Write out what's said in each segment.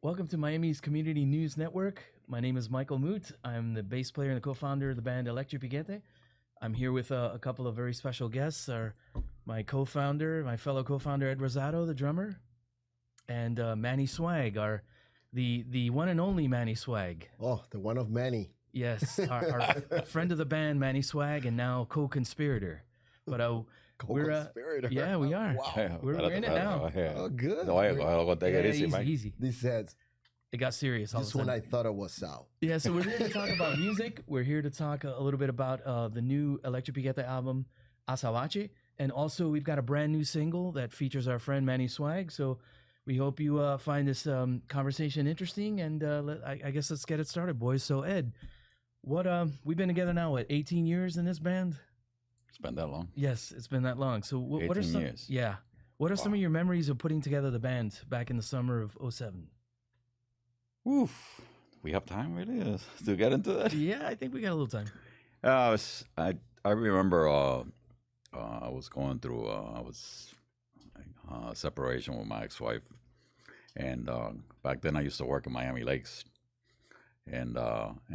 Welcome to Miami's Community News Network. My name is Michael Moot. I'm the bass player and the co-founder of the band Electric Piquete. I'm here with a couple of very special guests. My co-founder, my fellow co-founder Ed Rosado, the drummer, and MannySwagg, the one and only MannySwagg. Oh, the one of many. Yes, our friend of the band, MannySwagg, and now co-conspirator. But Co-conspirator. yeah, we are. Wow. We're in it now. Oh, good. Easy. This says, It got serious all of a just when sudden. I thought it was Sal. Yeah, so we're here to talk about music. We're here to talk a little bit about the new Electric Piquete album, Azabache. And also, we've got a brand new single that features our friend MannySwagg. So we hope you find this conversation interesting. And I guess let's get it started, boys. So, Ed, we've been together now, 18 years in this band? It's been that long? Yes, it's been that long. So what are 18 some years. Yeah. What are some of your memories of putting together the band back in the summer of 07? Oof. We have time really to get into that? Yeah, I think we got a little time. I remember I was going through separation with my ex-wife, and back then I used to work in Miami Lakes, and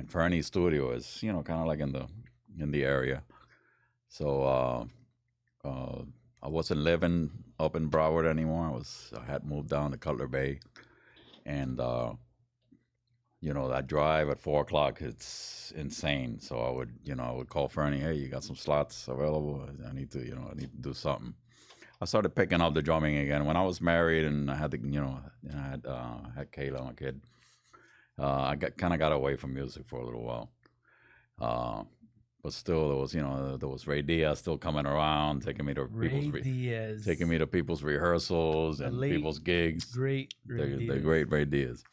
Fernie's studio is kind of like in the area, so I wasn't living up in Broward anymore. I had moved down to Cutler Bay, and that drive at 4 o'clock, it's insane. So I would call Fernie, hey, you got some slots available? I need to do something. I started picking up the drumming again when I was married, and I had had Kayla, my kid. I got away from music for a little while. But still, there was Ray Diaz still coming around, taking me to people's rehearsals and people's gigs. Great Ray Diaz. The great Ray Diaz.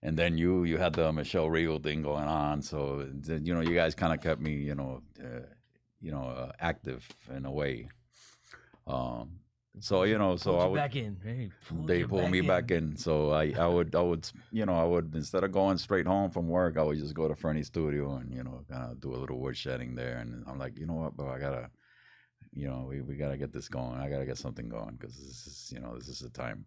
And then you had the Michelle Rio thing going on, so you guys kind of kept me active in a way. So I would back in. Hey, they pulled me back in. So I would instead of going straight home from work, I would just go to Fernie's studio and kind of do a little woodshedding there. And I'm like, you know what, bro, I gotta, we gotta get this going. I gotta get something going because this is the time.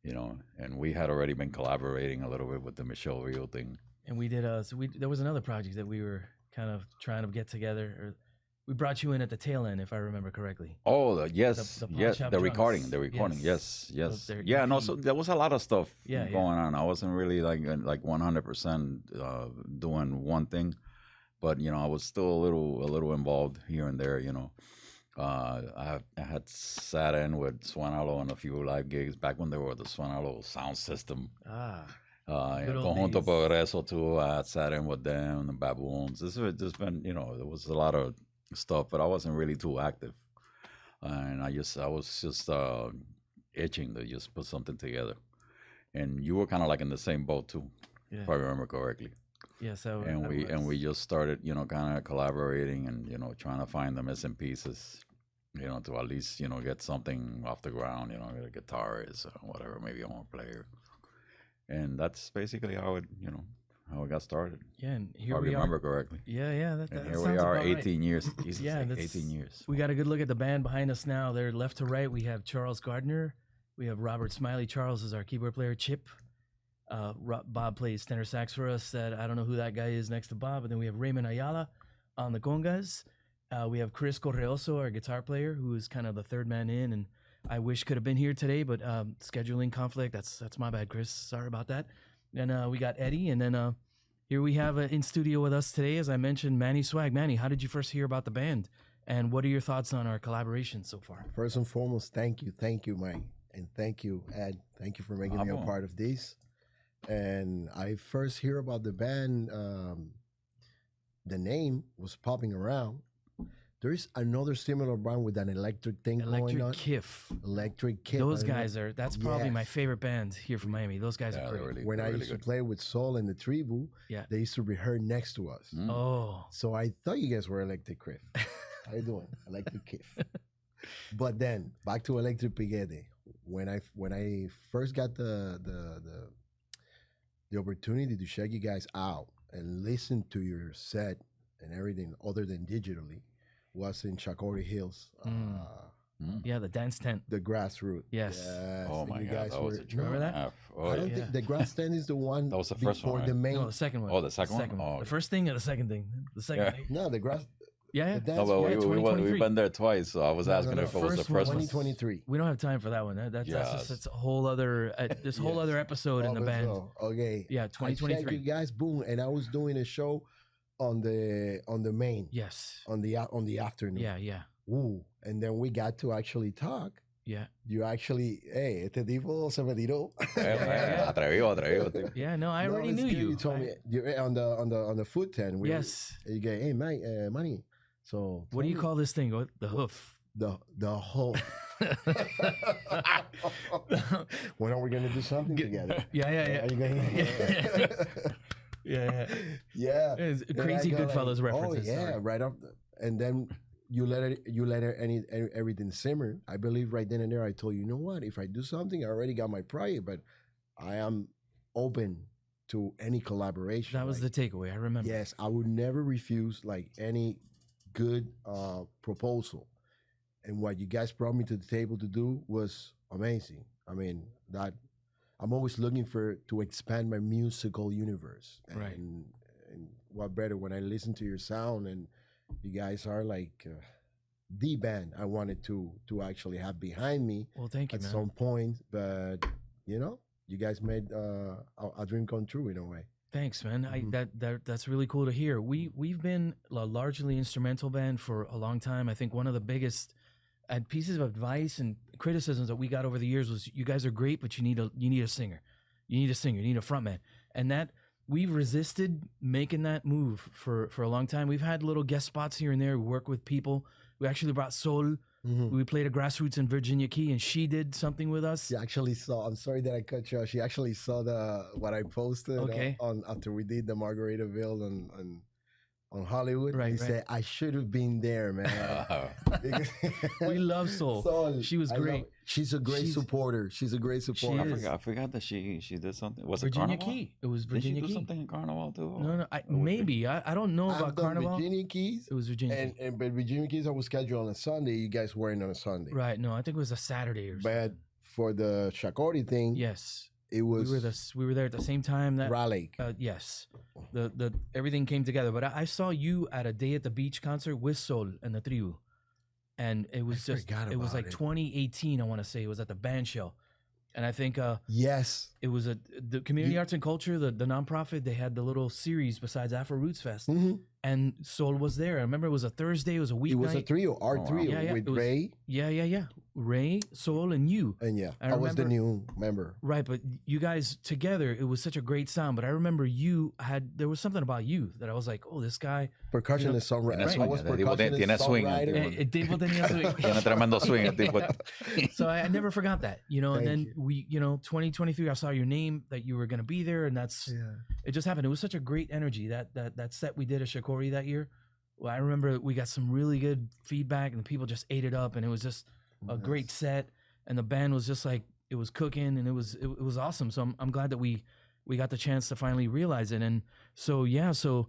And we had already been collaborating a little bit with the Michelle Rio thing. And we did there was another project that we were kind of trying to get together. Or we brought you in at the tail end, if I remember correctly. Oh, yes, the recording, yes. Yeah, no, so there was a lot of stuff going on. I wasn't really like 100% doing one thing, but I was still a little involved here and there. I had sat in with Swanalo on a few live gigs back when there were the Swanalo sound system. Conjunto Progreso too. I had sat in with them, the Baboons. This has just been, there was a lot of stuff, but I wasn't really too active, and I was just itching to just put something together. And you were kind of like in the same boat too, if I remember correctly. Yeah, so we just started, kind of collaborating and trying to find the missing pieces, to at least get something off the ground, get a guitarist or whatever, maybe a horn player, and that's basically how it got started. Yeah, and here if we I remember correctly. Yeah, that and here sounds we are, about 18 right. years. Jesus, yeah, 18 years. We got a good look at the band behind us now. They're left to right. We have Charles Gardner. We have Robert Smiley. Charles is our keyboard player. Chip. Bob plays tenor sax for us. I don't know who that guy is next to Bob. And then we have Raymond Ayala on the congas. We have Chris Correoso, our guitar player, who is kind of the third man in. And I wish could have been here today, but scheduling conflict. That's my bad, Chris. Sorry about that. And we got Eddie. And then here we have in studio with us today, as I mentioned, MannySwagg. Manny, how did you first hear about the band? And what are your thoughts on our collaboration so far? First and foremost, thank you, Mike. And thank you, Ed. Thank you for making me a part of this. And I first hear about the band, the name was popping around. There is another similar band with an electric thing going on. Electric Kiff. Those guys that's probably my favorite band here from Miami. Those guys are great. When I used to play with Sol and the Tribu, they used to rehearse next to us. Oh. So I thought you guys were Electric Kiff. How you doing? Electric Kiff. But then back to Electric Piquete. When I first got the opportunity to check you guys out and listen to your set and everything other than digitally was in Chakori Hills, Yeah, the dance tent. The grassroots. Yes. Oh my you God, guys that was a trip Remember and a that? half. Oh, I don't yeah. think the grass tent is the one. That was the first one, before right? the main. No, the second one. Oh, the second one? Oh, The first thing or the second thing? The second Yeah. thing. No, the grass. Yeah. The dance No, but Yeah, we've 2023. been there twice, so I was asking if it was the First one, first one. 2023. We don't have time for that one. That's Yes. that's a whole other this whole Yes. other episode in the band. Okay. Yeah, I checked 2023. you guys, boom, and I was doing a show on the main Yes. on the afternoon. Yeah. Ooh, and then we got to actually talk. Yeah. You actually, hey, este tipo se me tiró. Atrevido, tío. Yeah. No, I No, already it's knew good. you. You told me you're on the food tent. Yes. You go, hey, Manny. So What do you tell me call this thing? The hoof. the whole? When are we gonna do something together? Yeah. Are you gonna? Yeah. Yeah. It's Then I crazy go Goodfellas like, references. Oh yeah, sorry. right off. And then you let everything simmer. I believe right then and there I told you, you know what? If I do something, I already got my pride, but I am open to any collaboration. That was the takeaway. I remember. Yes, I would never refuse like any good proposal. And what you guys brought me to the table to do was amazing. I mean, that I'm always looking to expand my musical universe. Right. And what better when I listen to your sound, and you guys are like the band I wanted to actually have behind me Well, thank you, at man. some point. But you guys made a dream come true in a way. Thanks, man. Mhm. That's really cool to hear. We've been a largely instrumental band for a long time. I think one of the biggest pieces of advice and criticisms that we got over the years was, you guys are great, but you need a singer. You need a singer. You need a frontman. And that we've resisted making that move for a long time. We've had little guest spots here and there. We work with people. We actually brought Sol. Mhm. We played a grassroots in Virginia Key, and she did something with us. She actually saw. I'm sorry that I cut you off. She actually saw what I posted Okay. on after we did the Margaritaville on Hollywood. Right, He right. said I should have been there, man. Because- We love Sol. She was I love great. it. She's a great She's- supporter. She's a great supporter. is. I forgot that she did something. Was Virginia it Carnival? Key. It was Did she Virginia do Key. something in Carnival too? No, Or maybe. I don't know I've about done Carnival. Virginia Keys, It was Virginia Key. but Virginia Keys I was scheduled on a Sunday. You guys weren't on a Sunday, Right. No, I think it was a Saturday or something. but for the Shakori thing, Yes. it was We were there at the same time that Raleigh. yes. The everything came together. But I saw you at a Day at the Beach concert with Sol and the Tribu. And it was I just forgot it was about like it. 2018, I want to say. It was at the band shell. And I think Yes. it was the Community Arts and Culture, the nonprofit, they had the little series besides Afro Roots Fest. Mhm. And Sol was there. I remember it was a Thursday, it was a It was a weeknight. trio, our wow. trio Yeah, with it was- Ray, Yeah. Ray, Sol, and you. and I I was the remember- new member. Right, but you guys together, it was such a great sound. But I remember there was something about you that I was like, oh, this guy. Percussionist, songwriter. Tiene I swing, was el tipo tiene percussionist, swing, el songwriter. tipo. El tipo tenía swing. Tiene tremendo swing el tipo. So I never forgot that, and Thank then you. we, 2023, I saw your name that you were going to be there, and it just happened. It was such a great energy that set we did at Shakori that year. Well, I remember we got some really good feedback, and the people just ate it up, and it was just a great set, and the band was just like, it was cooking, and it was awesome. So I'm glad that we got the chance to finally realize it. And so Muevete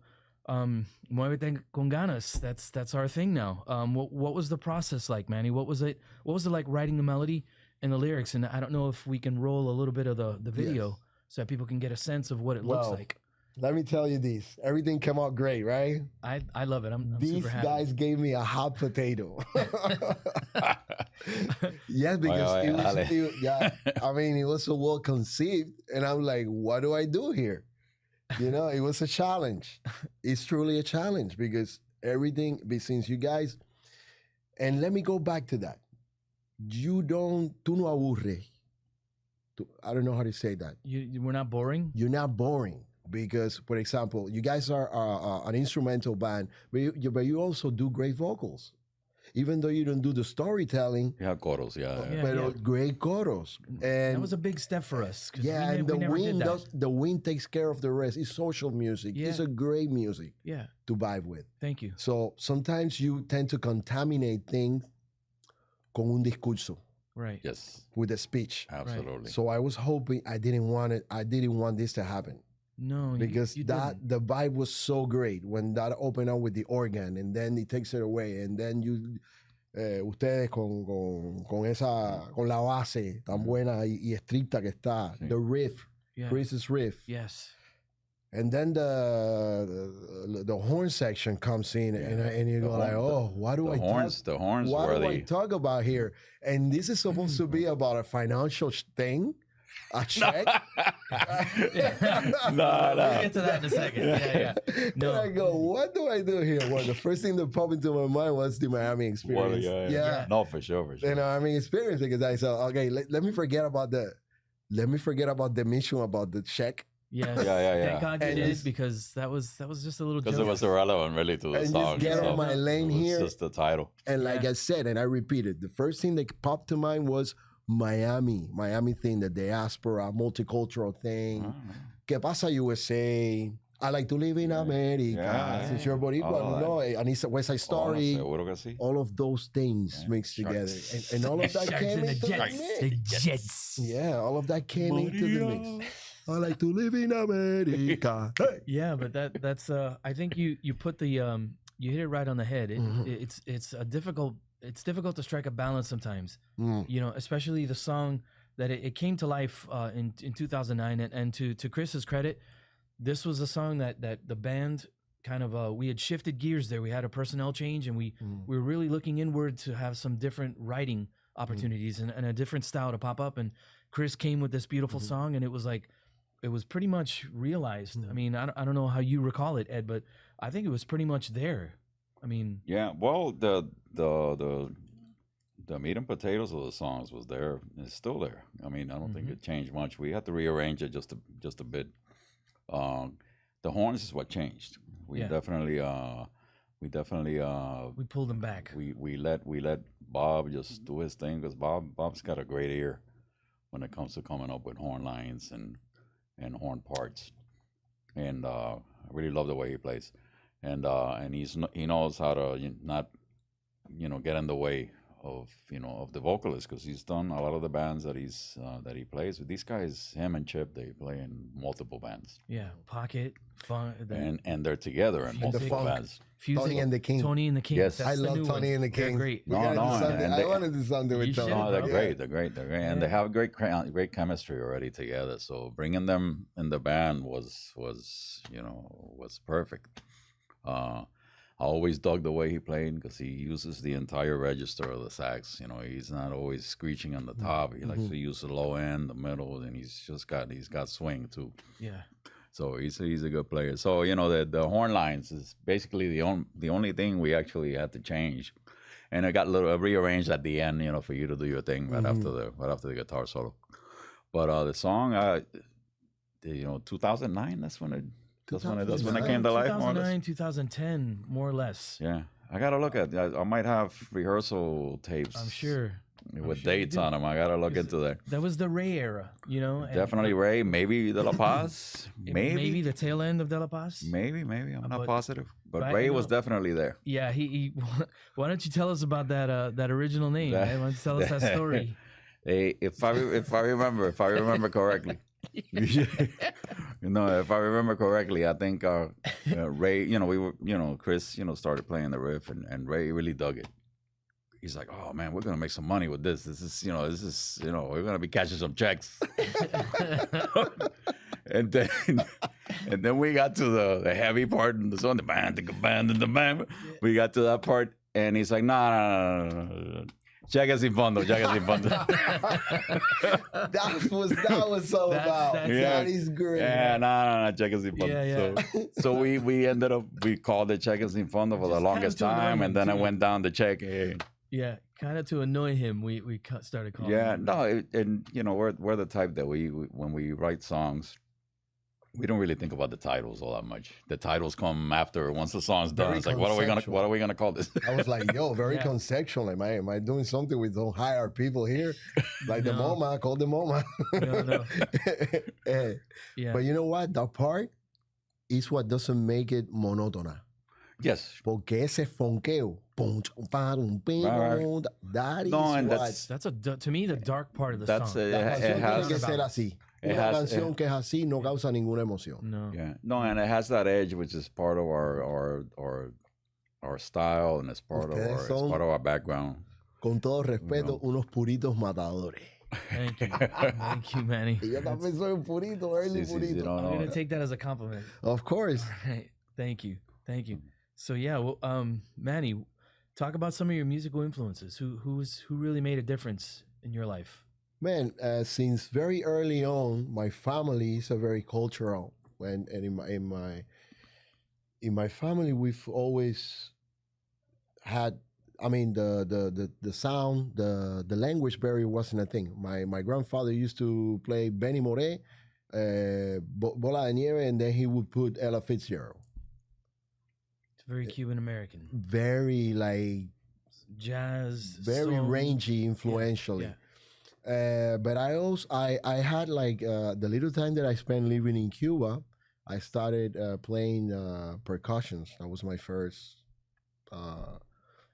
Con Ganas, that's our thing now. What was the process like, Manny? What was it like writing the melody and the lyrics? And I don't know if we can roll a little bit of the video Yes. so that people can get a sense of what it looks Well, like. Let me tell you this. Everything came out great, right? I love it. I'm These super happy. guys gave me a hot potato. Yes, because it was so well conceived. And I'm like, what do I do here? It was a challenge. It's truly a challenge because everything, since you guys, and let me go back to that. Tú no aburre. I don't know how to say that. We're not boring. You're not boring because, for example, you guys are an instrumental band, but you also do great vocals. Even though you don't do the storytelling, Yeah, coros, yeah. Yeah. but great choros. And That was a big step for us. 'Cause and we the never did wind that. the wind takes care of the rest. It's social music. Yeah. It's a great music Yeah, to vibe with. thank you. So sometimes you tend to contaminate things con un discurso, Right. Yes, with a speech. absolutely. So I was hoping I didn't want this to happen. No, Because you the didn't. vibe was so great when that opened up with the organ and then he takes it away and then ustedes con la base tan buena y estricta que está. The riff, Chris's riff. Yes. And then the horn section comes in, and you go like, oh, what do I talk about here? And this is supposed to be about a financial thing, a check. No. We'll get to that in a second. Yeah. No. And I go, what do I do here? Well, the first thing that popped into my mind was the Miami experience. Yeah. No, for sure. The Miami experience, because I said, okay, let me forget about the mission about the check. Yes. Yeah. Thank God you did, because that was just a little joke. Because it was irrelevant really to the song. Just get on my lane here. It's just the title. And like I said, and I repeated, the first thing that popped to mind was Miami thing, the diaspora, multicultural thing. ¿Qué pasa USA? I like to live in America. Since you're Boricua, no, and it's a West Side Story. All of those things mixed together. And all of that came into the mix. The Jets. Yeah, all of that came into the mix. I like to live in America. Hey. Yeah, but that's I think you put the you hit it right on the head. It's difficult to strike a balance sometimes. You know, especially the song that it came to life in 2009, and to Chris's credit, this was a song that the band kind of we had shifted gears there. We had a personnel change, and we were really looking inward to have some different writing opportunities and a different style to pop up. And Chris came with this beautiful song, and it was like, it was pretty much realized. I mean, I don't know how you recall it, Ed, but I think it was pretty much there. I mean, yeah. Well, the meat and potatoes of the songs was there. It's still there. I mean, I don't think it changed much. We had to rearrange it just a bit. The horns is what changed. We definitely we pulled them back. We let Bob just do his thing, because Bob's got a great ear when it comes to coming up with horn lines and horn parts, and I really love the way he plays, and he knows how to not get in the way of the vocalist, because he's done a lot of the bands that that he plays with. These guys, him and Chip, they play in multiple bands. Yeah, Pocket, Funk, and they're together in multiple bands. Tony and the King. Yes, I love Tony and the King. They're great. I want to do something with Tony. No, they're great. They're great, and they have great chemistry already together. So bringing them in the band was perfect. I always dug the way he played, because he uses the entire register of the sax. He's not always screeching on the top. He likes to use the low end, the middle, and he's got swing too. Yeah. So he's a good player. So the horn lines is basically the only thing we actually had to change, and it got a little rearranged at the end, for you to do your thing right after the guitar solo. But the song, 2009. That's when it came to life. 2009, 2010, more or less. Yeah, I gotta look at. I might have rehearsal tapes. I'm sure. With dates on them, I gotta look into that. That was the Ray era, Definitely Ray, maybe De La Paz, maybe the tail end of De La Paz. Maybe. I'm not positive, but Ray was definitely there. Yeah, he. Why don't you tell us about that original name? Why don't you tell us that story? Hey, if I remember correctly. If I remember correctly, I think Ray, we were, Chris, started playing the riff, and Ray really dug it. He's like, "Oh man, we're gonna make some money with this. This is, we're gonna be cashing some checks." and then we got to the heavy part in the song, the band. We got to that part, and he's like, "No. Cheque sin fondo. That was all about. That is great. Yeah, no, cheque sin fondo. Yeah. So we ended up, we called it cheque sin fondo for the longest time, and then I went down the check. Yeah, kind of to annoy him, we started calling. Yeah, him. no, and we're the type that we when we write songs, we don't really think about the titles all that much. The titles come after, once the song's done. It's like, what are we gonna call this? I was like, yo, very conceptual. Am I doing something we don't hire people here? Like the MoMA, call the MoMA. No. Yeah. But you know what? That part is what doesn't make it monótona. Yes. Porque ese fonqueo, that is what. That's to me the dark part of the song. It has que ser así. Una canción que es así no causa ninguna emoción. No. Yeah. No, and it has that edge, which is part of our our style, and it's part Ustedes of our background. Con todo respeto, No. unos puritos matadores. Thank you. Thank you, Manny. Y yo también soy un purito, early Sí, sí, purito. no, I'm no. going to take that as a compliment. Of course. All right. Thank you. Thank you. So, yeah, well, Manny, talk about some of your musical influences. Who really made a difference in your life? Man, since very early on, my family is a very cultural. And in my family, we've always had. I mean, the sound, the language barrier wasn't a thing. My grandfather used to play Benny Moré, Bola de Nieve, and then he would put Ella Fitzgerald. It's very Cuban American. Very like Jazz. very soul. rangy, influentially. Yeah. But I had like the little time that I spent living in Cuba, I started playing percussions. That was my first.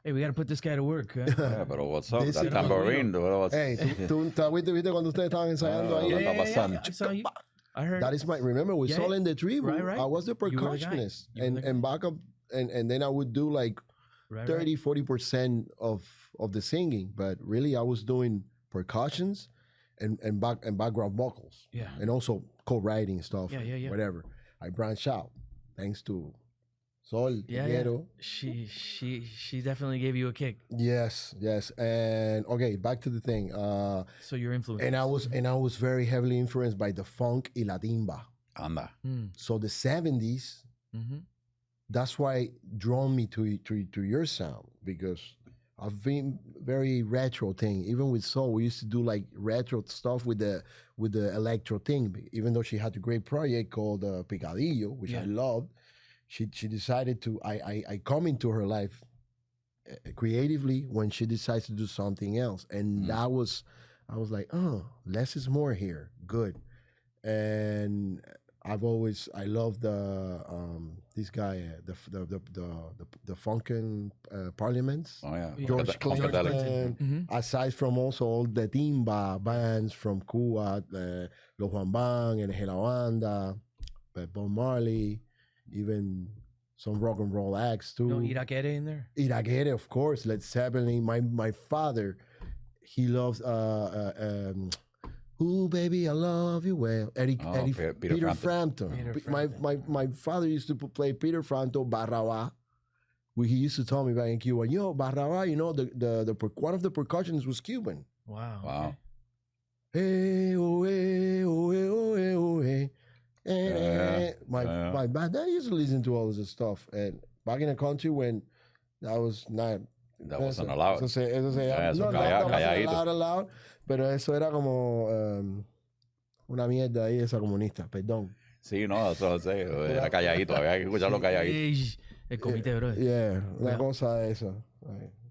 Hey, we got to put this guy to work. Huh? Yeah, but what's up? This That is- tambourine. Hey, tú viste cuando ustedes estaban ensayando ahí? I saw you. I heard. That is my. Remember, we saw in the tribute. Right. I was the You were the guy. percussionist, You were the guy. and back up, and then I would do like right, 30-40% of the singing, but really I was doing percussions and background vocals. Yeah. And also co-writing stuff. Yeah. Whatever. I branched out thanks to Sol, Yeah. Piero. She definitely gave you a kick. Yes. And okay, back to the thing. So your influence. And I was very heavily influenced by the funk y la timba. Anda. So the 70s, Mm-hmm. that's why drawn me to your sound, because I've been very retro thing. Even with soul, we used to do like retro stuff with the electro thing. Even though she had a great project called Picadillo, which I loved, she decided to. I come into her life creatively when she decides to do something else, and that was, I was like, oh, less is more here. Good. And I love this guy, the Funkin' Parliaments. Oh yeah. George Clinton. Mm-hmm. Aside from also all the timba bands from Cuba, Los Juan Bang and La Banda, Bob Marley, even some rock and roll acts too. No Irakere in there? Irakere, of course, Led Zeppelin. My father, he loves Ooh, baby, I love you well. Peter Frampton. My father used to play Peter Frampton, Barraba. He used to tell me back in Cuba, Barraba, one of the percussions was Cuban. Wow. Wow. Hey, oh, hey, oh, hey, oh, hey, oh, hey. My dad used to listen to all this stuff. And back in the country when that was not... That wasn't allowed. Eso Calladito. wasn't allowed, pero eso era como una mierda ahí esa comunista, perdón. Sí, no, eso lo sé. Era calladito, había que escucharlo calladito. El comité, bro. Yeah, una cosa esa.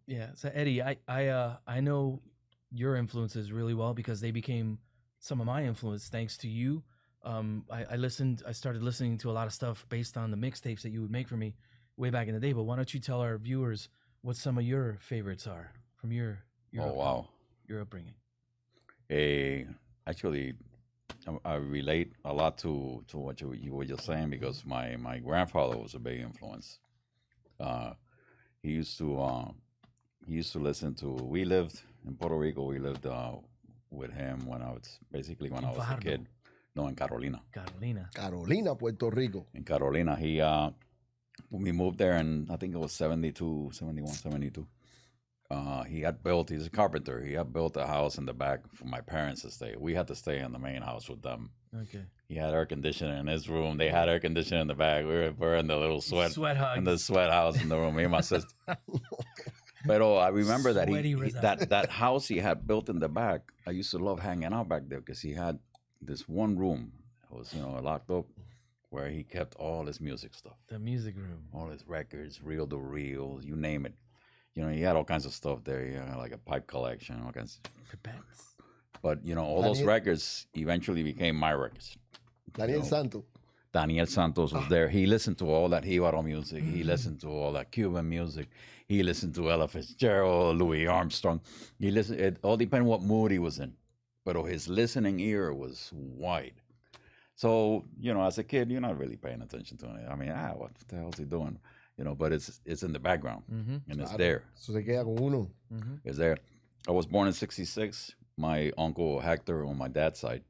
Yeah. So Eddie, I know your influences really well because they became some of my influence thanks to you. I started listening to a lot of stuff based on the mixtapes that you would make for me way back in the day. But why don't you tell our viewers what some of your favorites are from your upbringing? Actually, I relate a lot to what you were just saying because my grandfather was a big influence. He used to listen to. We lived in Puerto Rico. We lived with him when I was a kid. No, in Carolina. Carolina, Puerto Rico. In Carolina, he when we moved there, and I think it was 72, 71, 72. He's a carpenter. He had built a house in the back for my parents to stay. We had to stay in the main house with them. Okay. He had air conditioning in his room. They had air conditioning in the back. We're in the little sweat hugs. in the sweat house in the room. Me and my sister. But I remember that that house he had built in the back. I used to love hanging out back there because he had this one room. It was locked up, where he kept all his music stuff. The music room. All his records, reel to reel, you name it. He had all kinds of stuff there. He had like a pipe collection, all kinds. Pipettes. But, all those records eventually became my records. Daniel Santos. Daniel Santos was there. He listened to all that Jíbaro music. He listened to all that Cuban music. He listened to Ella Fitzgerald, Louis Armstrong. It all depended what mood he was in. But his listening ear was wide. So, as a kid, you're not really paying attention to it. I mean, what the hell is he doing? you know, but it's in the background and it's Claro. there. So se queda con uno. It's there. I was born in '66. My uncle Hector on my dad's side,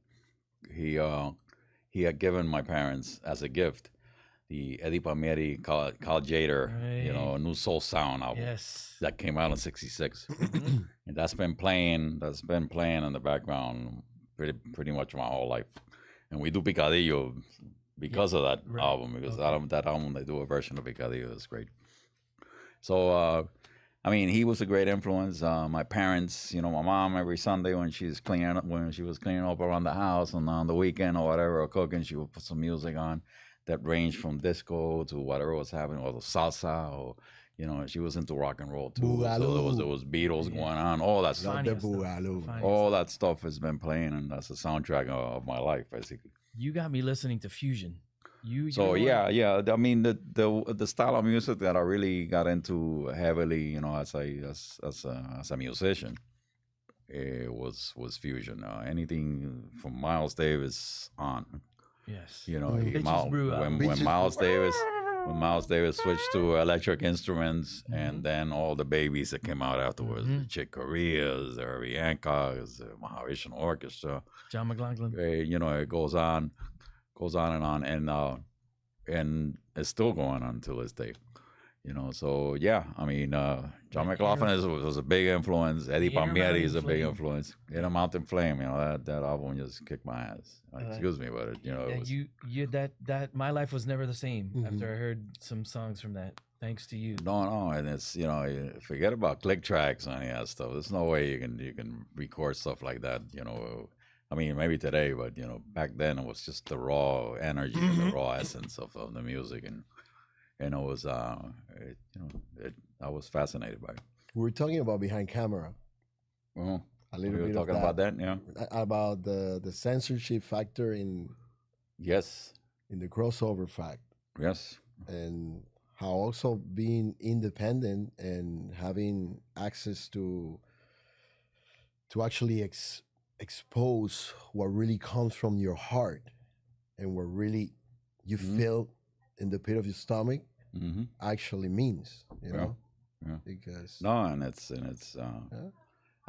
he had given my parents as a gift the Eddie Palmieri Carl Jader, you know, New Soul Sound album that came out in '66, and that's been playing in the background pretty much my whole life. And we do Picadillo because of that album, because that album they do a version of Picadillo. It's great. So I mean, he was a great influence. My parents, you know, my mom every Sunday when she was cleaning up around the house and on the weekend or whatever, or cooking, she would put some music on that ranged from disco to whatever was happening, or the salsa, or you know, she was into rock and roll too. Boogaloo. So there was Beatles going on, all that stuff. All that stuff has been playing, and that's the soundtrack of my life, basically. You got me listening to fusion. Yeah. I mean, the style of music that I really got into heavily, you know, as a musician, it was fusion. Anything from Miles Davis on. Yes. You know, when Miles Davis switched to electric instruments, and then all the babies that came out afterwards, the Chick Coreas, the Herbie Hancocks, the Mahavishnu Orchestra, John McLaughlin. You know, it goes on and on, and it's still going on to this day. You know, so yeah, I mean, John McLaughlin was a big influence. Eddie Palmieri is a big influence. In a Mountain Flame, you know, that album just kicked my ass. Excuse me, but you know, it was, that my life was never the same after I heard some songs from that. Thanks to you. No, and it's, you know, forget about click tracks and any of that stuff. There's no way you can record stuff like that. You know, I mean, maybe today, but you know, back then it was just the raw energy, the raw essence of the music, and it was, I was fascinated by it. We were talking about behind camera. Uh-huh. A little we bit were talking about that, yeah. About the censorship factor in the crossover fact. Yes. And how also being independent and having access to actually expose what really comes from your heart and what really you feel in the pit of your stomach actually means, you know? Yeah. Because and it's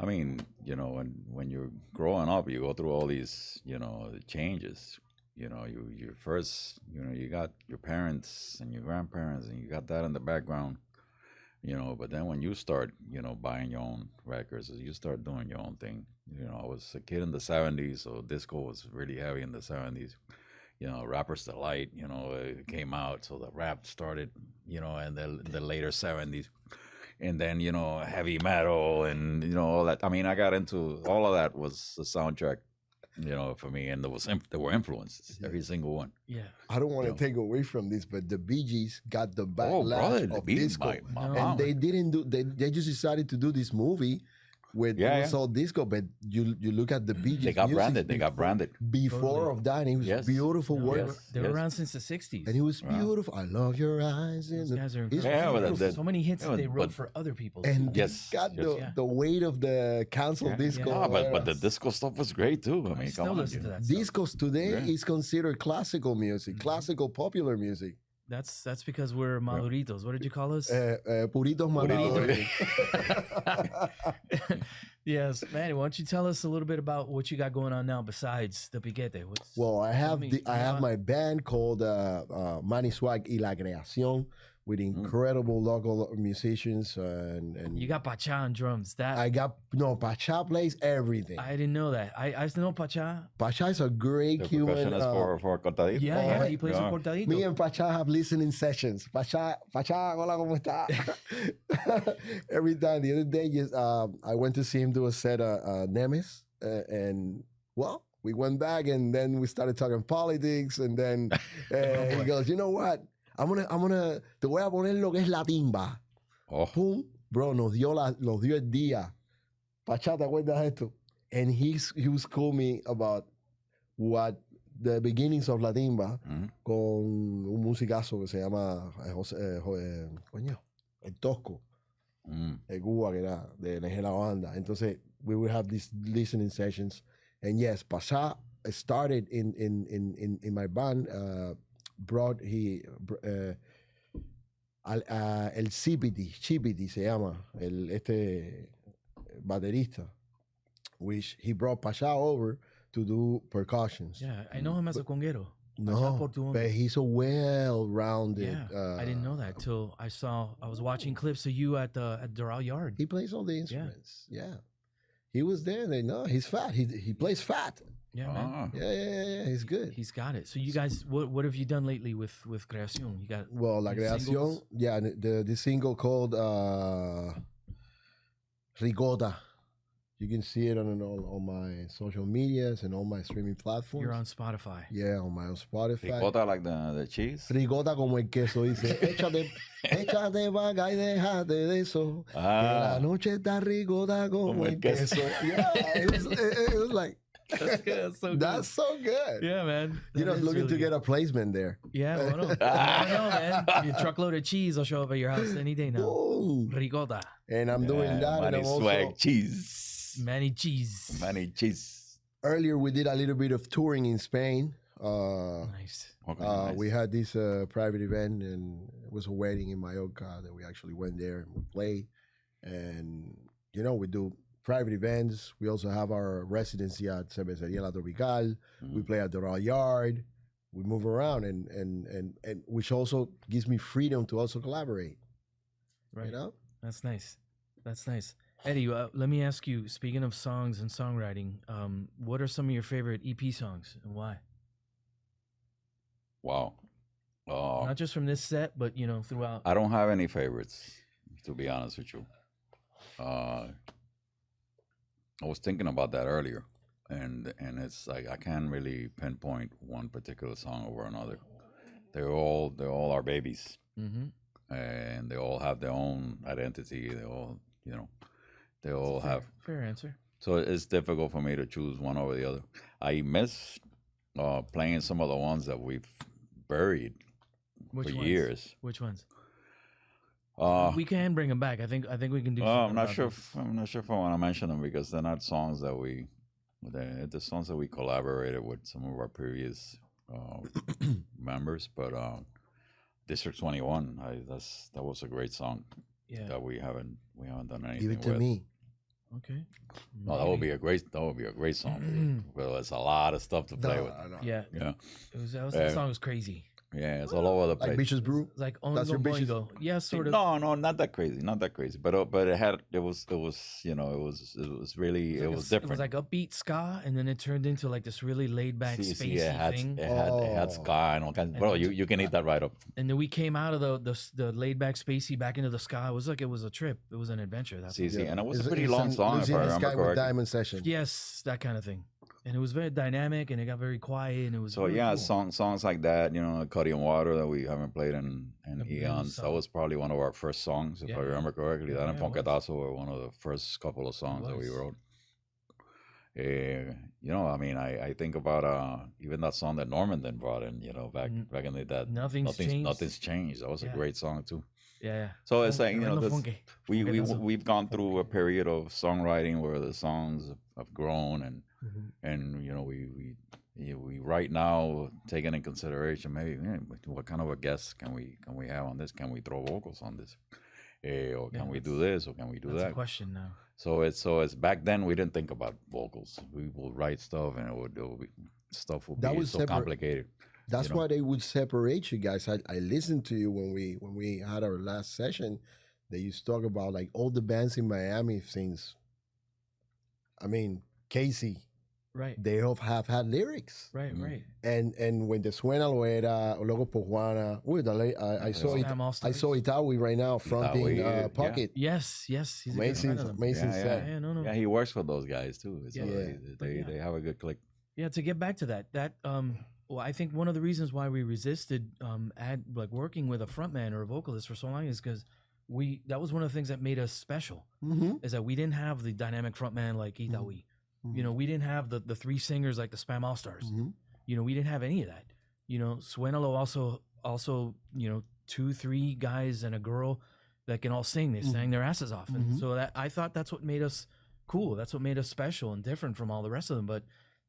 I mean, you know, when you're growing up, you go through all these, you know, changes. You know, you first, you know, you got your parents and your grandparents, and you got that in the background, you know. But then when you start, you know, buying your own records, you start doing your own thing. You know, I was a kid in the '70s, so disco was really heavy in the '70s. You know, Rapper's Delight, you know, it came out, so the rap started, you know, in the later '70s. And then, you know, heavy metal and, you know, all that. I mean, I got into all of that was the soundtrack, you know, for me. And there were influences, every single one. Yeah. I don't want to take away from this, but the Bee Gees got the backlash of disco. And they didn't do, they just decided to do this movie with all disco, but you look at the Bee Gees. They got branded. Before of that, and it was beautiful work. They were around since the '60s. And it was beautiful. I love your eyes. Those guys are incredible. So many hits that they wrote for other people. And got the weight of the cancel disco. Yeah, but the disco stuff was great too. I mean, still listen to that discos today is considered classical music, classical popular music. That's because we're maduritos. What did you call us? Puritos maduros. Yes, Manny. Why don't you tell us a little bit about what you got going on now besides the Piquete? Well, I have my band called MannySwagg y La Creación, with incredible local musicians, and you got Pacha on drums. Pacha plays everything. I didn't know that. I used to know Pacha. Pacha is a great human. For Cortadito. Yeah, he plays for Cortadito. Me and Pacha have listening sessions. Pacha, hola, ¿cómo está? Every time. The other day, I went to see him do a set of Nemes, and well, we went back, and then we started talking politics, and then he goes, you know what? I'm gonna, te voy a poner lo que es la timba. Pum, bro, nos dio el día. Pacha, ¿te acuerdas de esto? And he was calling me about what the beginnings of la timba con un musicazo que se llama el Tosco, de Cuba, que era de la banda. Entonces, we would have these listening sessions. And yes, Pacha started in my band. el Chipity se llama, este baterista, which he brought Pasha over to do percussions. Yeah, I know him as a conguero. No, but he's a well-rounded. Yeah, I didn't know that till I was watching clips of you at Doral Yard. He plays all the instruments. Yeah. He was there. They know he's fat. He plays fat. Yeah, man. Yeah. He's good. He's got it. So you guys, what have you done lately with Creación? You got La Creación. singles? Yeah, the single called Rigoda. You can see it on my social medias and all my streaming platforms. You're on Spotify. Yeah, on Spotify. Ricota like the cheese? Rigota como el queso, dice, échate vaga y déjate de eso. Que la noche está rigota como el queso. Yeah, it was like, That's good. That's so good. that's so good. Yeah, man. You know, looking to get a placement there. Yeah, well, I don't know, man. Your truckload of cheese will show up at your house any day now. Ooh. Ricotta. And I'm doing that. And I'm MannySwagg also, cheese. Manny cheese. Manny cheese. earlier we did a little bit of touring in Spain. Nice. Okay, nice. We had this private event, and it was a wedding in Mallorca that we actually went there and we played. And, you know, we do private events. We also have our residency at Cervecería La Tropical. We play at the Royal Yard. We move around, and which also gives me freedom to also collaborate. Right. You know? That's nice. That's nice. Eddie, let me ask you, speaking of songs and songwriting, what are some of your favorite EP songs and why? Wow. Not just from this set, but, you know, throughout. I don't have any favorites, to be honest with you. I was thinking about that earlier, and it's like I can't really pinpoint one particular song over another. They're all our babies, and they all have their own identity. They all, you know, they all have. Fair answer. So it's difficult for me to choose one over the other. I miss playing some of the ones that we've buried for years. Which ones? Uh, We can bring them back. I think we can do. I'm something not about sure. them. I'm not sure if I want to mention them because they're not songs that the songs that we collaborated with some of our previous members. But District 21, that was a great song. Yeah. That we haven't done anything Give it to with. me. Okay. No, that would be a great song. For you. Well, there's a lot of stuff to play with. No. Yeah. Yeah, That song was crazy. yeah, it's all over the place. Like Bitches Brew. Like That's your Oingo bitches? Boingo. Yeah, sort of. No, not that crazy, but it was you know it was really it was different. It was like upbeat ska, and then it turned into like this really laid back, spacey thing. It had ska and all kinds. Bro, you can eat that right up. And then we came out of the laid back, spacey back into the ska. It was like it was a trip. It was an adventure. That's See, and it was It's- a pretty it's long an song if I Louisiana remember Sky with correctly. Diamond session. yes, that kind of thing. And it was very dynamic, and it got very quiet, and it was So really yeah, cool. songs like that, you know, Cuddy and Water that we haven't played in really eons. That solid. was probably one of our first songs, if Yeah, I remember correctly. That and yeah, it was. Piquete Azabache were one of the first couple of songs that we was. wrote. You know, I mean, I think about even that song that Norman brought in, you know, back in the day. Nothing's changed. Nothing's changed. That was a Yeah. great song too. Yeah. So it's like, you know, Reino this, Funke. we Funke Azabache. we've gone through a period of songwriting where the songs have grown and you know we right now taking in consideration maybe what kind of a guest can we have on this? Can we throw vocals on this? Or can we do this? Or can we do That's that? a question now. So it's back then we didn't think about vocals. We will write stuff and it would be stuff would That be was so separate. complicated. That's you know? why they would separate you guys. I listened to you when we had our last session. They used to talk about like all the bands in Miami since. I mean, Casey, Right. they have had lyrics. Right. And when the Suena Lo Era, o Loco por Juana, I saw it. Spam All I saw Stars. Itawi right now fronting Itawi, yeah. Pocket. Yes. He's a good Amazing, friend of them. amazing Yeah, set. Yeah. No. Yeah, he works for those guys too. So Yeah. they have a good click. Yeah, to get back to that, well, I think one of the reasons why we resisted working with a frontman or a vocalist for so long is because that was one of the things that made us special, is that we didn't have the dynamic frontman like Itawi. You know, we didn't have the three singers like the Spam All Stars. You know, we didn't have any of that. You know, Suenalo also, you know, 2-3 guys and a girl that can all sing. They sang their asses off. And so I thought that's what made us cool. That's what made us special and different from all the rest of them. But,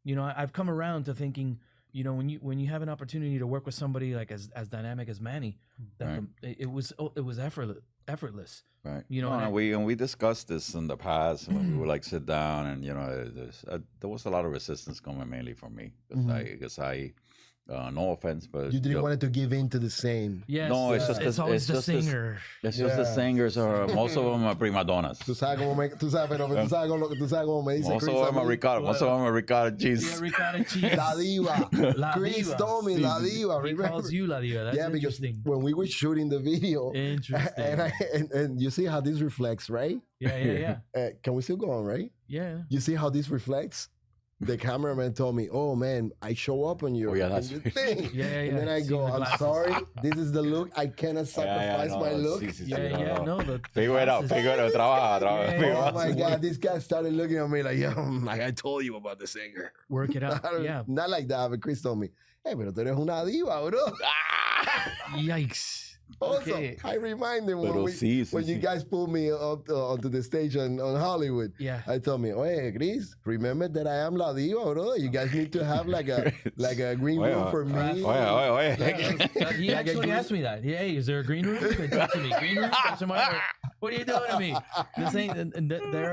you know, I've come around to thinking, you know, when you have an opportunity to work with somebody like as dynamic as Manny, that Right. it was effortless. Right. You know, No, and and we discussed this in the past when we would like sit down, and you know, there was a lot of resistance coming mainly from me because I, no offense, but You didn't want it to give in to the same. yes, No, it's just it's the- always it's the just the- singer. it's just the Yeah. singers are most of them are prima donnas. Tú sabes cómo me, tú sabes, pero tú sabes cómo me dice Most Chris of them a are mí? Ricardo. Most of them are Ricardo Yeah, cheese. ricotta cheese. La diva. La Chris diva. told me La diva. He Remember? calls you La Diva. That's Yeah, because interesting. when we were shooting the video, Interesting. and you see how this reflects, right? Yeah. Can we still go on, right? Yeah. You see how this reflects? The cameraman told me, "Oh man, I show up on your, Oh, yeah, on that's your right. thing." Yeah. And then I See go, the "I'm glasses. sorry, this is the look. I cannot sacrifice my look." Yeah. No, the Figure it out. glasses. Figure it out. Trabaja. Yeah, Figure Oh out. my God, this guy started looking at me like, "Yeah, like I told you about the singer." Work it out. I don't- Yeah. Not like that, but Chris told me, "Hey, pero tú eres una diva, bro." Yikes. Also, Okay. I remind him Pero when you guys pulled me up onto the stage on Hollywood. Yeah. I told me, "Oye, Chris, remember that I am la diva, bro. You guys need to have like a green room for me." Oye. He Like a actually green- asked me that. Hey, is there a green room? Talk to me. Green room? Question mark? What are you doing to me? This ain't. And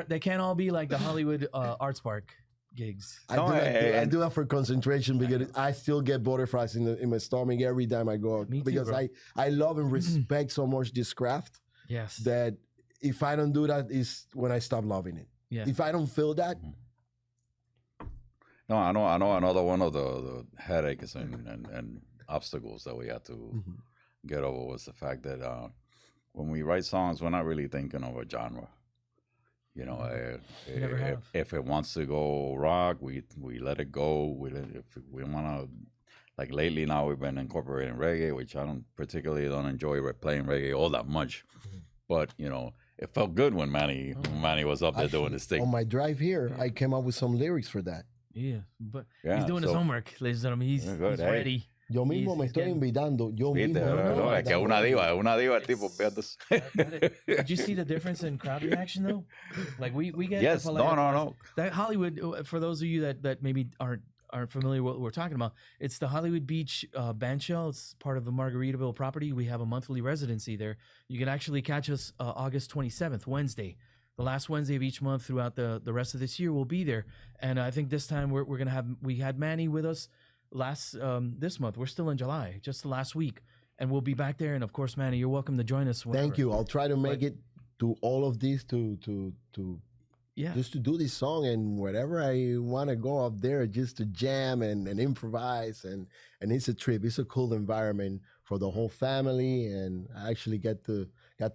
they can't all be like the Hollywood Arts Park gigs. I do that for concentration because I still get butterflies in my stomach every time I go out. Me too, because bro. I love and respect so much this craft Yes. that if I don't do that is when I stop loving it. Yeah. If I don't feel that, No, I know another one of the headaches and obstacles that we had to get over was the fact that when we write songs, we're not really thinking of a genre. You know, We never have. if it wants to go rock, we let it go. If we want to, like lately now, we've been incorporating reggae, which I don't enjoy playing reggae all that much. But you know, it felt good when Manny was up there doing his thing. on my drive here, I came up with some lyrics for that. Yeah. But Yeah, he's doing his so- homework, ladies and gentlemen. He's, Yeah, good, he's hey. ready. Yo mismo He's me estoy getting- invitando. Yo Viste, mismo. no, es que es una diva el tipo. Did you see the difference in crowd reaction though? Like we get Yes, the no, polite applause. no. That Hollywood, for those of you that maybe aren't familiar with what we're talking about, it's the Hollywood Beach band shell. It's part of the Margaritaville property. We have a monthly residency there. You can actually catch us August 27th, Wednesday. The last Wednesday of each month throughout the rest of this year, we'll be there. And I think this time we're gonna have, we had Manny with us this month. We're still in July, just the last week, and we'll be back there. And of course, Manny, you're welcome to join us. Whenever. Thank you. I'll try to make it to all of these to Yeah. just to do this song, and wherever I want to go up there just to jam and improvise, and it's a trip. It's a cool environment for the whole family, and I actually got to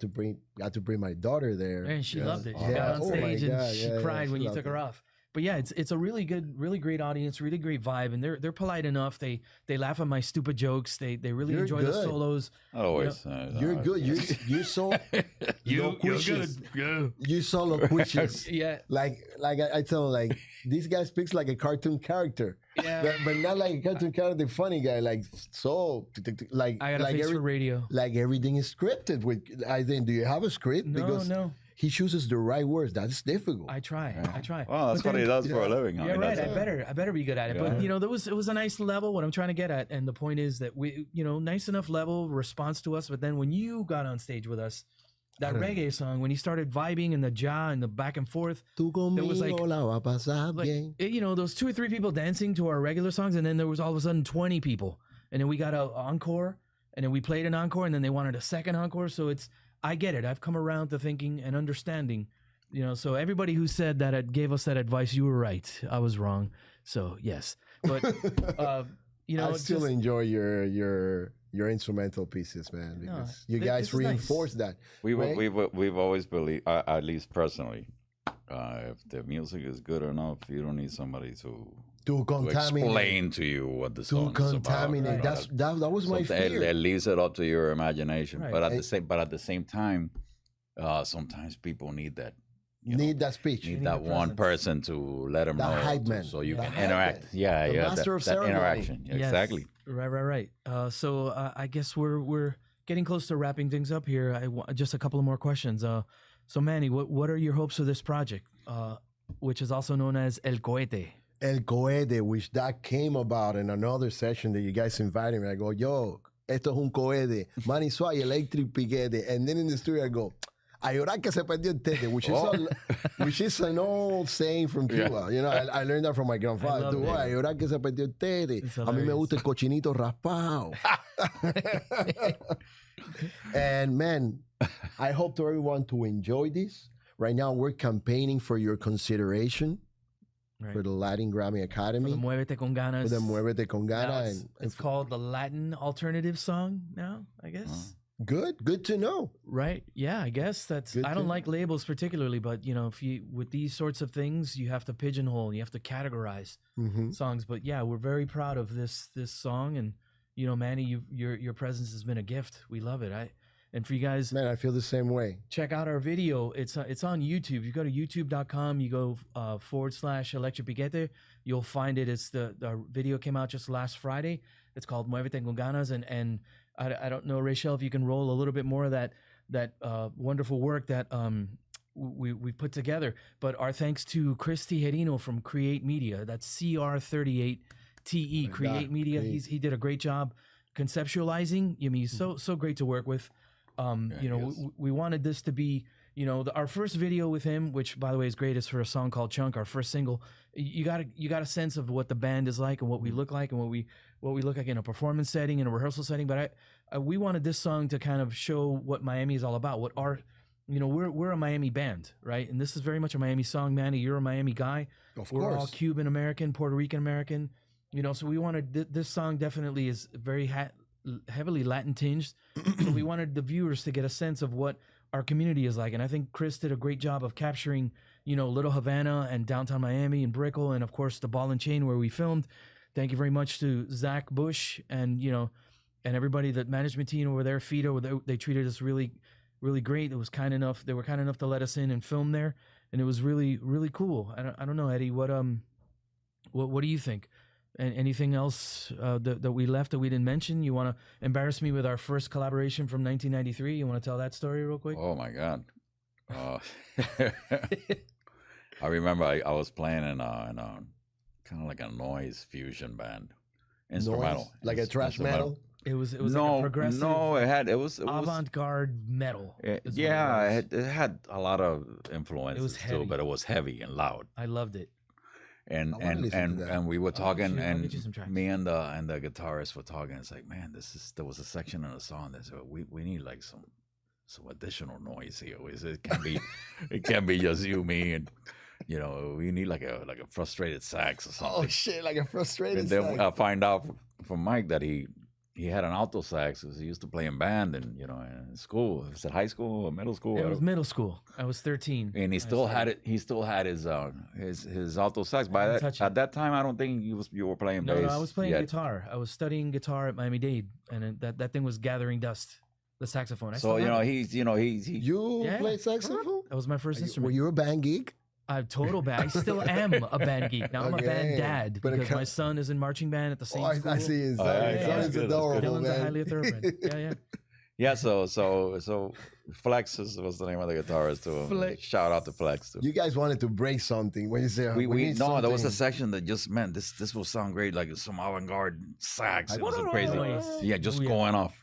bring my daughter there. And she Yeah. loved it. She Yeah. got on Oh my stage and God. she Yeah, cried she when you loved took her it. off. But yeah, it's a really good, really great audience, really great vibe, and they're polite enough. They laugh at my stupid jokes. They really You're enjoy the good. solos. Always. You're good. You're so loquacious. You're so loquacious. Yeah, Like I tell him, like, this guy speaks like a cartoon character, yeah. but not like a cartoon character, funny guy. Like like I got a like face for radio. like everything is scripted. With I think, do you have a script? No. He chooses the right words. That's difficult. I try. Well, that's But what he then- does for a living. I Yeah, mean, right. that's- I better be good at it. But Yeah. you know, it was a nice level. What I'm trying to get at, and the point is that we, you know, nice enough level response to us. But then when you got on stage with us, that reggae song, when he started vibing and the ja and the back and forth, Tú there was like- conmigo la va a pasar like bien. you know, those 2 or 3 people dancing to our regular songs, and then there was all of a sudden 20 people, and then we got an encore, and then we played an encore, and then they wanted a second encore. So I get it. I've come around to thinking and understanding. You know, so everybody who said that gave us that advice, you were right. I was wrong. So yes, but you know, I it's still just- enjoy your instrumental pieces, man, because you this guys is nice. reinforce that. Right? We've always believed, at least personally, if the music is good enough, you don't need somebody To to contaminate. explain to you what the To song is about. contaminate. Right? That was my fear. It leaves it up to your imagination. Right. But at the same time, sometimes people need that. Need that speech. Need need that the one presence. person to let them The know, hype man. so you The can hype interact. man. Yeah, The yeah, master of that ceremony. interaction. Yes. Exactly. Right. So I guess we're getting close to wrapping things up here. Just a couple of more questions. So Manny, what are your hopes for this project, which is also known as El Cohete? El Cohete, which that came about in another session that you guys invited me. I go, yo, esto es un cohete. MannySwagg, Electric Piquete. And then in the studio I go, a llorar que se perdió el tete, which is an old saying from Cuba. You know, I learned that from my grandfather. Tú, a llorar que se perdió el tete. A mí me gusta el cochinito raspado. And man, I hope to everyone to enjoy this. Right now, we're campaigning for your consideration for the Latin Grammy Academy. For the Muevete Con Ganas. For the Muevete Con Ganas. It's called the Latin alternative song now, I guess. Good to know. Right. Yeah, I guess that's I don't like labels particularly, but you know, if you with these sorts of things, you have to pigeonhole, you have to categorize songs. But yeah, we're very proud of this song, and you know, Manny, your presence has been a gift. We love it. And for you guys, man, I feel the same way. Check out our video. It's on YouTube. You go to youtube.com, you go / Electric Piquete, you'll find it. It's the video came out just last Friday. It's called Muevete Con Ganas, and I don't know, Rachel, if you can roll a little bit more of that wonderful work that we put together. But our thanks to Chris Tijerino from Create Media. That's CR38TE, Create Media. He did a great job conceptualizing. I mean, he's so great to work with. You know, we wanted this to be, you know, our first video with him, which by the way is great, is for a song called Chunk, our first single. You got a sense of what the band is like and what we look like and what we look like in a performance setting, in a rehearsal setting. But we wanted this song to kind of show what Miami is all about. What our, you know, we're a Miami band, right? And this is very much a Miami song. Manny, you're a Miami guy. Of course. We're all Cuban American, Puerto Rican American. You know, so we wanted this song definitely is very heavily Latin tinged. So we wanted the viewers to get a sense of what our community is like. And I think Chris did a great job of capturing, you know, Little Havana and downtown Miami and Brickell, and of course the Ball and Chain where we filmed. Thank you very much to Zach Bush and, you know, and everybody, the management team over there, Fido. They treated us really, really great. They were kind enough to let us in and film there, and it was really, really cool. I don't know, Eddie, what do you think? And anything else that we left that we didn't mention? You want to embarrass me with our first collaboration from 1993? You want to tell that story real quick? Oh my God! I remember I was playing in a kind of like a noise fusion band, instrumental, noise? Like a thrash metal. It was like a progressive. No, it was avant-garde metal. It had a lot of influences. It was heavy. Too, but it was heavy and loud. I loved it. And we were talking, and me and the guitarist were talking. It's like, man, there was a section in the song that said we need like some additional noise here. It can't be just you, me, and you know, we need like a frustrated sax or something. Oh shit, like a frustrated sax. And then I find out from Mike that he had an alto sax because he used to play in band and, you know, in school. Was it high school or middle school? It was middle school. I was 13. And he still had it. He still had his alto sax. At that time, I don't think you were playing bass. No, I was playing guitar. I was studying guitar at Miami-Dade, and that thing was gathering dust. The saxophone. You play saxophone? That was my first instrument. Were you a band geek? Total band. I still am a band geek. Now I'm a band dad because my son is in marching band at the same school. I see his son. It's adorable, Dylan's a highly thoroughbred. Yeah. Yeah, so Flex was the name of the guitarist too. Shout out to Flex too. You guys wanted to break something when you say there was a section that just meant this will sound great, like some avant-garde sax. It was crazy. Yeah, just going off.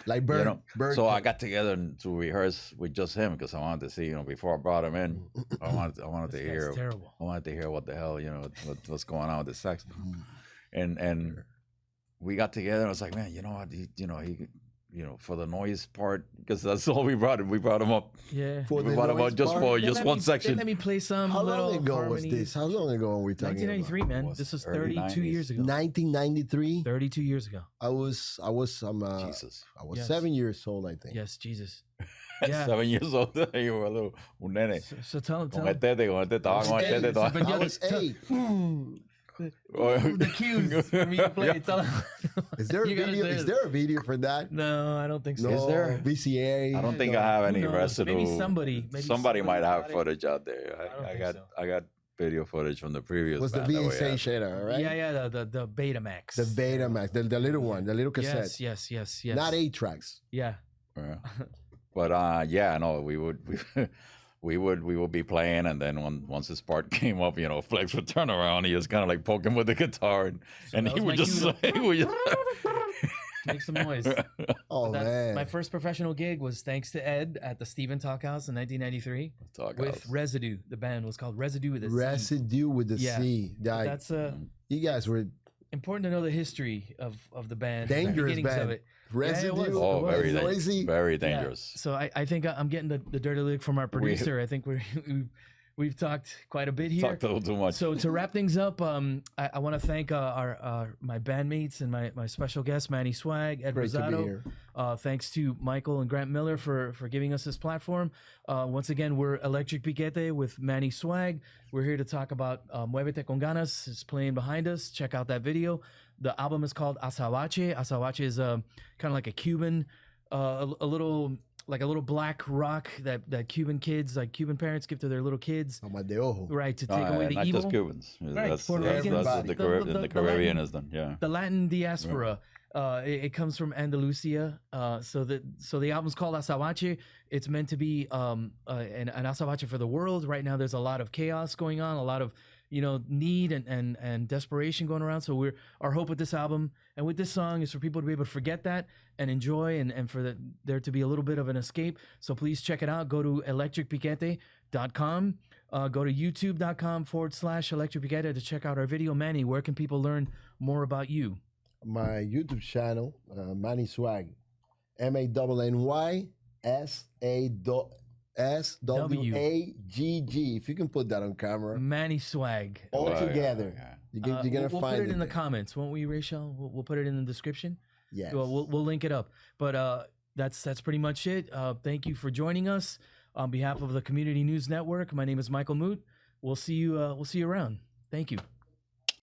Like Bird, you know? So I got together to rehearse with just him because I wanted to see, you know, before I brought him in, I wanted to hear. Terrible. I wanted to hear what the hell, you know, what's going on with the sax. And we got together and I was like, man, you know what, he for the noise part, because that's all we brought him. We brought him up. Yeah. We brought him up just one section. Let me play some. How long ago harmonies. was this? How long ago are we talking 1993, about? man. This was 32 years ago. 1993. 32 years ago. I was Jesus. I was 7 years old, I think. Yes, Jesus. Yeah. 7 years old. You were un nene. So tell him. Estaba con el tete. I was 8. The cues for me to play. Is there a video? Is there a video for that? No, I don't think so. No, is there VCA? I don't think I have any residue. Maybe somebody might have footage out there. I got video footage from the previous. Was the VCA shader, right? Yeah, the Betamax. The Betamax, the little one, the little cassette. Yes. Not 8 tracks. Yeah. But no, we would. we would be playing, and then once his part came up, Flex would turn around. He was kind of like poking with the guitar, and that he was would my just cue say, "Will you-" Make some noise. Oh man, My first professional gig was thanks to Ed at the Steven Talkhouse in 1993 with Residue. The band was called Residue with a Z. Residue with the Yeah. C. Like, That's you guys were important to know the history of the band, dangerous the beginnings band. of it. Residue. Yeah, it was. Oh, very noisy. very Yeah. dangerous. So I think I'm getting the dirty look from our producer. I think we've talked quite a bit here. Talked a little too much. So to wrap things up, I want to thank my bandmates and my special guest MannySwagg, Ed Great to be Rosado. here. Thanks to Michael and Grant Miller for giving us this platform. Once again, we're Electric Piquete with MannySwagg. We're here to talk about Muevete Con Ganas. It's playing behind us. Check out that video. The album is called Azabache. Azabache is kind of like a Cuban, a little black rock that Cuban kids, like Cuban parents, give to their little kids, On my de ojo. right, to take away the not evil. just Cubans. Right, That's Puerto what Ricans. the Caribbean Latin- has done. Yeah. The Latin diaspora. It comes from Andalusia. So the album's called Azabache. It's meant to be an Azabache for the world. Right now, there's a lot of chaos going on, a lot of need and desperation going around. So our hope with this album and with this song is for people to be able to forget that and enjoy, and for there to be a little bit of an escape. So please check it out. Go to electricpiquete.com. Go to youtube.com/Electric Piquete to check out our video. Manny, where can people learn more about you? My YouTube channel, MannySwagg, MannySwagg. If you can put that on camera, MannySwagg. all Oh, yeah, together. yeah. You're gonna we'll find put it in the comments, won't we, Rachel? We'll put it in the description. Yes. We'll link it up. But that's pretty much it. Thank you for joining us on behalf of the Community News Network. My name is Michael Moot. We'll see you around. Thank you.